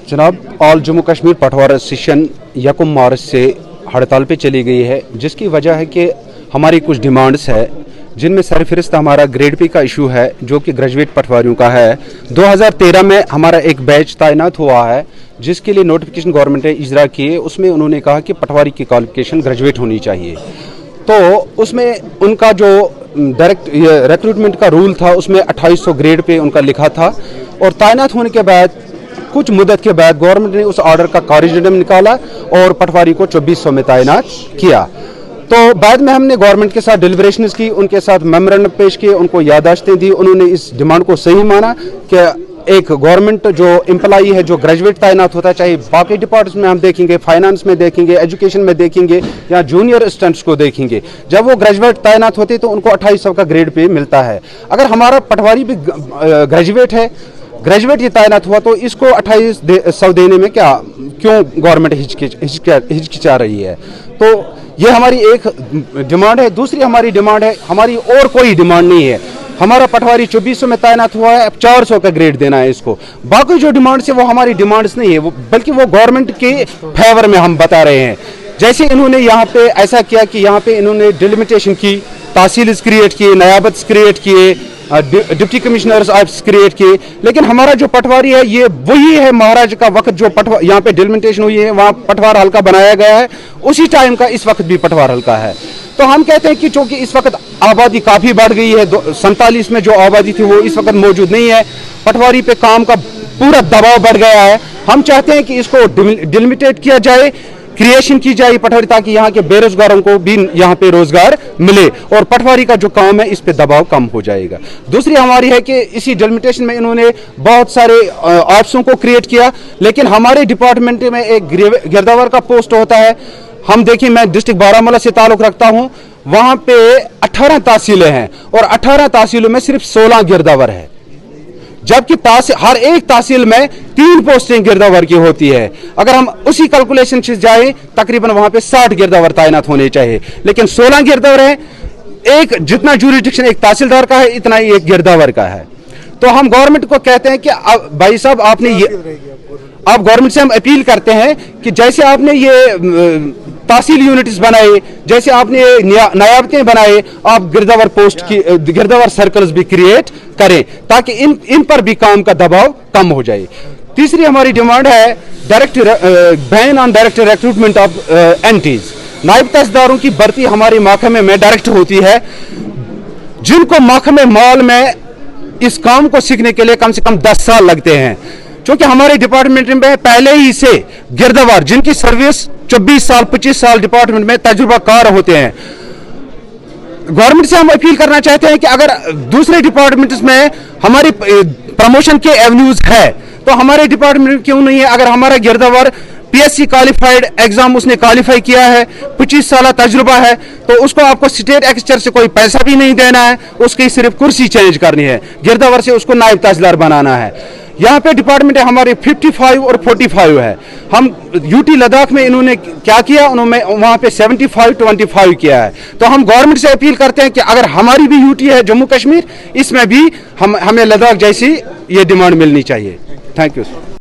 जनाब, ऑल जम्मू कश्मीर पटवार एसोसिएशन 1 मार्च से हड़ताल पे चली गई है, जिसकी वजह है कि हमारी कुछ डिमांड्स है, जिनमें सरफहरिस्त हमारा ग्रेड पी का इशू है जो कि ग्रेजुएट पटवारियों का है। 2013 में हमारा एक बैच तैनात हुआ है जिसके लिए नोटिफिकेशन गवर्नमेंट ने इजरा किए। उसमें उन्होंने कहा कि पटवारी की क्वालिफिकेशन ग्रेजुएट होनी चाहिए। तो उसमें उनका जो डायरेक्ट रिक्रूटमेंट का रूल था उसमें 2800 ग्रेड पे उनका लिखा था, और तैनात होने के बाद कुछ मुद्दत के बाद गवर्नमेंट ने उस ऑर्डर का कॉरिजेंडम निकाला और पटवारी को 2400 में तैनात किया। तो बाद में हमने गवर्नमेंट के साथ डिलिब्रेशंस की, उनके साथ मेमोरेंडम पेश किए, उनको याददाश्तें दी। उन्होंने इस डिमांड को सही माना कि एक गवर्नमेंट जो एम्प्लॉई है जो ग्रेजुएट तैनात होता है, चाहे बाकी डिपार्टमेंट्स में हम देखेंगे, फाइनेंस में देखेंगे, एजुकेशन में देखेंगे या जूनियर असिस्टेंट्स को देखेंगे, जब वो ग्रेजुएट तैनात होते तो उनको 2800 का ग्रेड पे मिलता है। अगर हमारा पटवारी भी ग्रेजुएट है, ग्रेजुएट ये तैनात हुआ, तो इसको 2800 देने में क्यों गवर्नमेंट हिचकिचा रही है? तो ये हमारी एक डिमांड है। दूसरी हमारी डिमांड है, हमारी और कोई डिमांड नहीं है। हमारा पटवारी 2400 में तैनात हुआ है, अब 400 का ग्रेड देना है इसको। बाकी जो डिमांड्स है वो हमारी डिमांड्स नहीं है, वो बल्कि वो गवर्नमेंट के फेवर में हम बता रहे हैं। जैसे इन्होंने यहाँ पे ऐसा किया कि यहाँ पे इन्होंने डिलिमिटेशन की, तहसील क्रिएट किए, नयाबत क्रिएट किए, डिप्टी कमिश्नर्स ऑफिस क्रिएट किए, लेकिन हमारा जो पटवारी है ये वही है महाराज का वक्त जो यहाँ पे डिलिमिटेशन हुई है, वहाँ पटवार हल्का बनाया गया है, उसी टाइम का इस वक्त भी पटवार हल्का है। तो हम कहते हैं कि चूंकि इस वक्त आबादी काफ़ी बढ़ गई है, 47 में जो आबादी थी वो इस वक्त मौजूद नहीं है, पटवारी पे काम का पूरा दबाव बढ़ गया है। हम चाहते हैं कि इसको डिलिमिटेट किया जाए, क्रिएशन की जाए पटवारी, ताकि यहाँ के बेरोजगारों को भी यहाँ पे रोजगार मिले और पटवारी का जो काम है इस पे दबाव कम हो जाएगा। दूसरी हमारी है कि इसी डिलिमिटेशन में इन्होंने बहुत सारे ऑफिसों को क्रिएट किया, लेकिन हमारे डिपार्टमेंट में एक गिरदावर का पोस्ट होता है। हम देखिए, मैं डिस्ट्रिक्ट बारामूला से ताल्लुक रखता हूँ, वहां पे 18 तहसीलें हैं और 18 तहसीलों में सिर्फ 16 गिरदावर है, जबकि हर एक तहसील में 3 पोस्टें गिरदावर की होती है। अगर हम उसी कैलकुलेशन से जाएं, तकरीबन वहां पे 60 गिरदावर तैनात होने चाहिए, लेकिन 16 गिरदावर है। एक जितना जुरिडिक्शन एक तहसीलदार का है, इतना ही एक गिरदावर का है। तो हम गवर्नमेंट को कहते हैं कि भाई साहब, आपने ये, आप गवर्नमेंट से हम अपील करते हैं कि जैसे आपने ये तहसील यूनिट्स बनाए, जैसे आपने नायाबतें बनाए, आप गिरदावर पोस्ट की, गिरदावर सर्कल्स भी क्रिएट करें, ताकि इन पर भी काम का दबाव कम हो जाए। तीसरी हमारी डिमांड है ban on direct recruitment of एंटीज। नायब तहसीलदारों की भर्ती हमारे महकमे में डायरेक्ट होती है, जिनको महकमे माल में इस काम को सीखने के लिए कम से कम 10 साल लगते हैं। क्योंकि हमारे डिपार्टमेंट में पहले ही से गिरदावर जिनकी सर्विस 24 साल 25 साल डिपार्टमेंट में तजुर्बाकार होते हैं। गवर्नमेंट से हम अपील करना चाहते हैं कि अगर दूसरे डिपार्टमेंट्स में हमारी प्रमोशन के एवेन्यूज है तो हमारे डिपार्टमेंट में क्यों नहीं है? अगर हमारा गिरदावर पीएससी क्वालिफाइड एग्जाम उसने क्वालिफाई किया है, 25 साल तजुर्बा है, तो उसको आपको स्टेट एक्सचेंजर से कोई पैसा भी नहीं देना है, उसकी सिर्फ कुर्सी चेंज करनी है, गिरदावर से उसको नायब तहसीलदार बनाना है। यहाँ पे डिपार्टमेंट हमारे 55 और 45 है। हम यूटी लद्दाख में इन्होंने क्या किया, उन्होंने वहाँ पे 75-25 किया है। तो हम गवर्नमेंट से अपील करते हैं कि अगर हमारी भी यूटी है जम्मू कश्मीर, इसमें भी हमें लद्दाख जैसी ये डिमांड मिलनी चाहिए। Thank you.